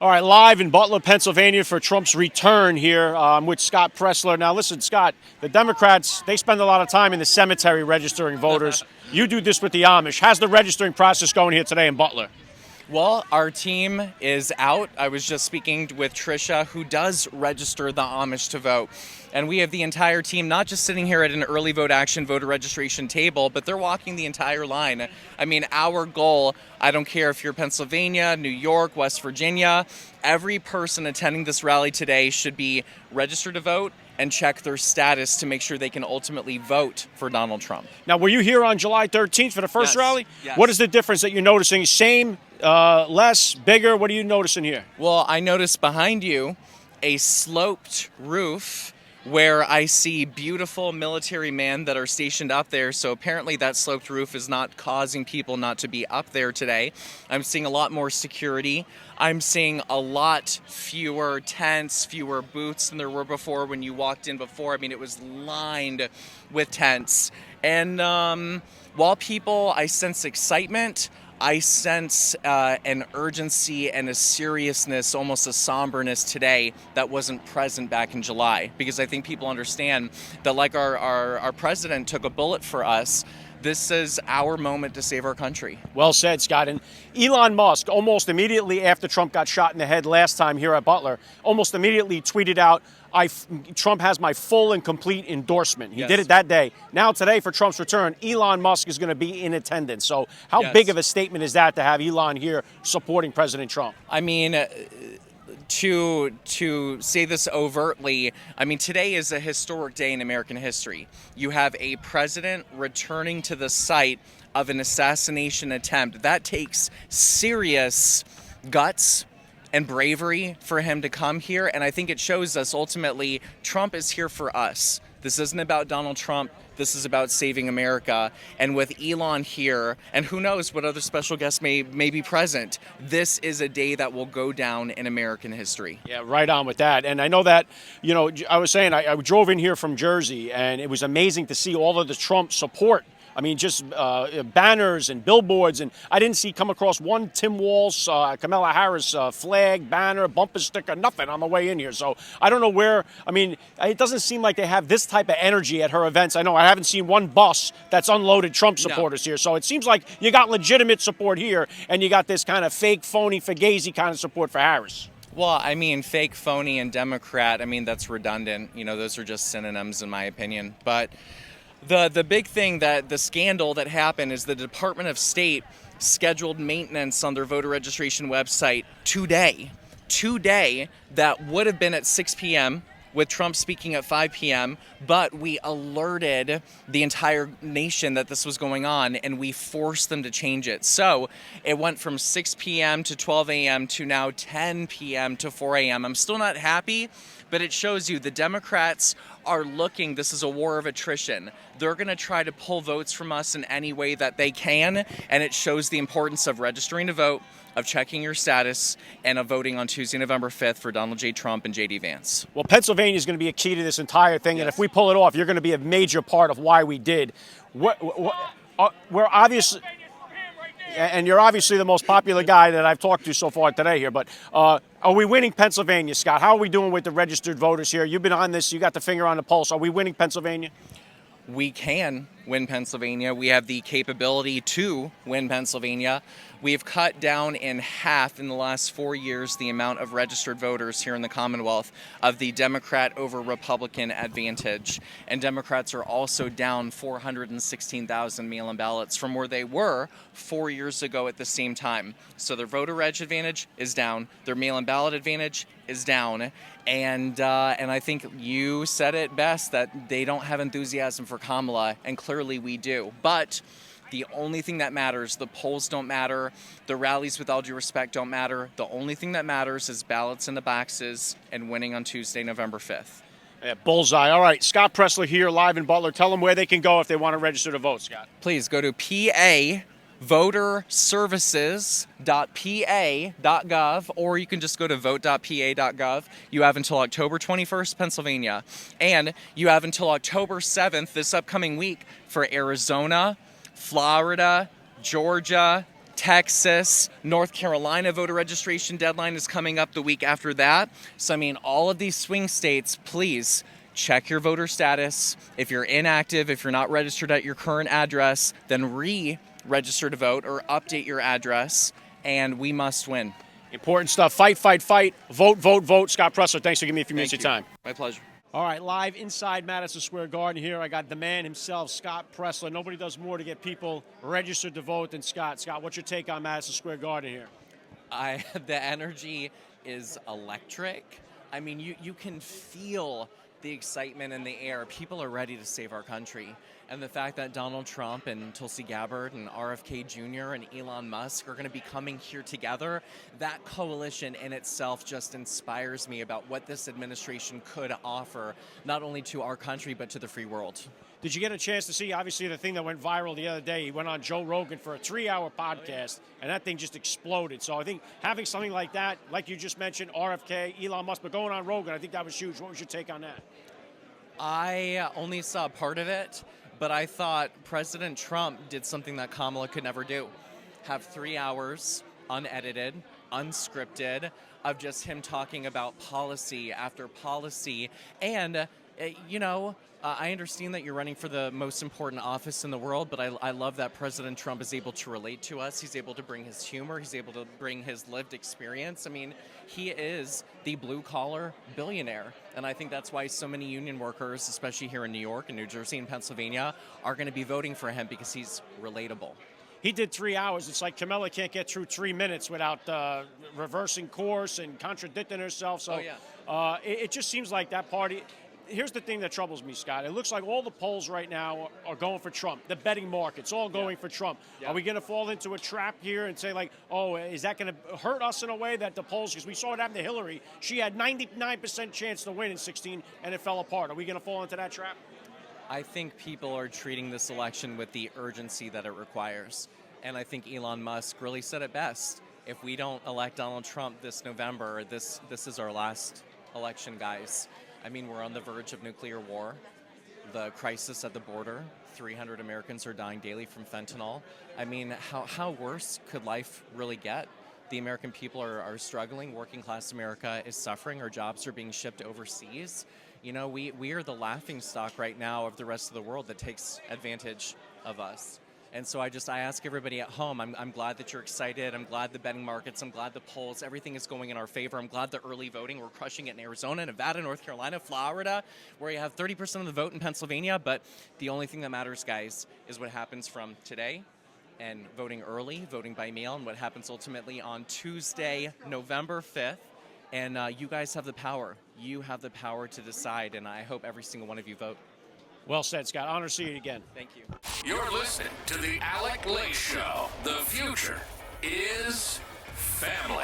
All right, live in Butler, Pennsylvania for Trump's return here with Scott Presler. Now, listen, Scott, the Democrats, they spend a lot of time in the cemetery registering voters. You do this with the Amish. How's the registering process going here today in Butler? Well, our team is out. I was just speaking with Trisha, who does register the Amish to vote. And we have the entire team not just sitting here at an early vote action voter registration table, but they're walking the entire line. I mean, our goal, I don't care if you're Pennsylvania, New York, West Virginia, every person attending this rally today should be registered to vote and check their status to make sure they can ultimately vote for Donald Trump. Now, were you here on July 13th for the first rally? Yes. What is the difference that you're noticing? Same, less, bigger? What are you noticing here? Well, I noticed behind you a sloped roof where I see beautiful military men that are stationed up there. So apparently that sloped roof is not causing people not to be up there today. I'm seeing a lot more security. I'm seeing a lot fewer tents, fewer booths than there were before when you walked in before. I mean, it was lined with tents. And while I sense excitement, I sense an urgency and a seriousness, almost a somberness today that wasn't present back in July. Because I think people understand that, like our president took a bullet for us, this is our moment to save our country. Well said, Scott. And Elon Musk, almost immediately after Trump got shot in the head last time here at Butler, almost immediately tweeted out, Trump has my full and complete endorsement. He did it that day. Now today for Trump's return, Elon Musk is going to be in attendance. So how big of a statement is that to have Elon here supporting President Trump? I mean, to say this overtly, I mean, today is a historic day in American history. You have a president returning to the site of an assassination attempt. That takes serious guts and bravery for him to come here. And I think it shows us ultimately Trump is here for us. This isn't about Donald Trump. This is about saving America. And with Elon here, and who knows what other special guests may be present, this is a day that will go down in American history. Yeah, right on with that. And I know that, you know, I was saying I drove in here from Jersey, and it was amazing to see all of the Trump support. I mean, just banners and billboards, and I didn't come across one Tim Walz, Kamala Harris flag, banner, bumper sticker, nothing on the way in here. So I don't know where. I mean, it doesn't seem like they have this type of energy at her events. I know I haven't seen one bus that's unloaded Trump supporters here. So it seems like you got legitimate support here, and you got this kind of fake, phony, fugazi kind of support for Harris. Well, I mean, fake, phony, and Democrat, I mean, that's redundant. You know, those are just synonyms in my opinion. But the big thing, that the scandal that happened, is the Department of State scheduled maintenance on their voter registration website today, that would have been at 6 p.m. with Trump speaking at 5 p.m., but we alerted the entire nation that this was going on, and we forced them to change it. So it went from 6 p.m. to 12 a.m. to now 10 p.m. to 4 a.m. I'm still not happy, but it shows you the Democrats are looking, this is a war of attrition. They're going to try to pull votes from us in any way that they can, and it shows the importance of registering to vote, of checking your status, and of voting on Tuesday, November 5th for Donald J. Trump and J.D. Vance. Well, Pennsylvania is going to be a key to this entire thing, and if we pull it off, you're going to be a major part of why we did. We're obviously, and you're obviously the most popular guy that I've talked to so far today here, but are we winning Pennsylvania, Scott? How are we doing with the registered voters here? You've been on this. You got the finger on the pulse. Are we winning Pennsylvania? We can win Pennsylvania. We have the capability to win Pennsylvania. We've cut down in half in the last 4 years the amount of registered voters here in the Commonwealth of the Democrat over Republican advantage. And Democrats are also down 416,000 mail-in ballots from where they were 4 years ago at the same time. So their voter reg advantage is down. Their mail-in ballot advantage is down. And I think you said it best, that they don't have enthusiasm for Kamala, and clearly we do. But the only thing that matters, the polls don't matter, the rallies, with all due respect, don't matter. The only thing that matters is ballots in the boxes and winning on Tuesday, November 5th. Yeah, bullseye. All right, Scott Presler here, live in Butler. Tell them where they can go if they want to register to vote, Scott. Please go to PA voterservices.pa.gov, or you can just go to vote.pa.gov. You have until October 21st, Pennsylvania, and you have until October 7th, this upcoming week, for Arizona, Florida, Georgia, Texas, North Carolina voter registration deadline is coming up the week after that. So, I mean, all of these swing states, please check your voter status. If you're inactive, if you're not registered at your current address, then re-register to vote or update your address, and we must win. Important stuff. Fight, fight, fight. Vote, vote, vote. Scott Presler, thanks for giving me a few minutes of your time. My pleasure. All right, live inside Madison Square Garden here. I got the man himself, Scott Presler. Nobody does more to get people registered to vote than Scott. Scott, what's your take on Madison Square Garden here? The energy is electric. I mean, you can feel the excitement in the air. People are ready to save our country. And the fact that Donald Trump and Tulsi Gabbard and RFK Jr. and Elon Musk are going to be coming here together, that coalition in itself just inspires me about what this administration could offer, not only to our country, but to the free world. Did you get a chance to see, obviously, the thing that went viral the other day? He went on Joe Rogan for a 3-hour podcast, and that thing just exploded. So I think having something like that, like you just mentioned, RFK, Elon Musk, but going on Rogan, I think that was huge. What was your take on that? I only saw part of it, but I thought President Trump did something that Kamala could never do. Have 3 hours, unedited, unscripted, of just him talking about policy after policy. And, I understand that you're running for the most important office in the world, but I love that President Trump is able to relate to us. He's able to bring his humor. He's able to bring his lived experience. I mean, he is the blue-collar billionaire, and I think that's why so many union workers, especially here in New York and New Jersey and Pennsylvania, are going to be voting for him because he's relatable. He did 3 hours. It's like Kamala can't get through 3 minutes without reversing course and contradicting herself. So it just seems like that party. Here's the thing that troubles me, Scott. It looks like all the polls right now are going for Trump. The betting market's all going for Trump. Are we going to fall into a trap here and say, like, oh, is that going to hurt us in a way that the polls, because we saw it happen to Hillary. She had 99% chance to win in 2016, and it fell apart. Are we going to fall into that trap? I think people are treating this election with the urgency that it requires. And I think Elon Musk really said it best. If we don't elect Donald Trump this November, this is our last election, guys. I mean, we're on the verge of nuclear war, the crisis at the border. 300 Americans are dying daily from fentanyl. I mean, how worse could life really get? The American people are struggling. Working class America is suffering. Our jobs are being shipped overseas. You know, we are the laughingstock right now of the rest of the world that takes advantage of us. And so I ask everybody at home, I'm glad that you're excited. I'm glad the betting markets, I'm glad the polls, everything is going in our favor. I'm glad the early voting, we're crushing it in Arizona, Nevada, North Carolina, Florida, where you have 30% of the vote in Pennsylvania. But the only thing that matters, guys, is what happens from today and voting early, voting by mail, and what happens ultimately on Tuesday, November 5th. And you guys have the power. You have the power to decide, and I hope every single one of you vote. Well said, Scott. Honor to see you again. Thank you. You're listening to the Alec Show. The future is family.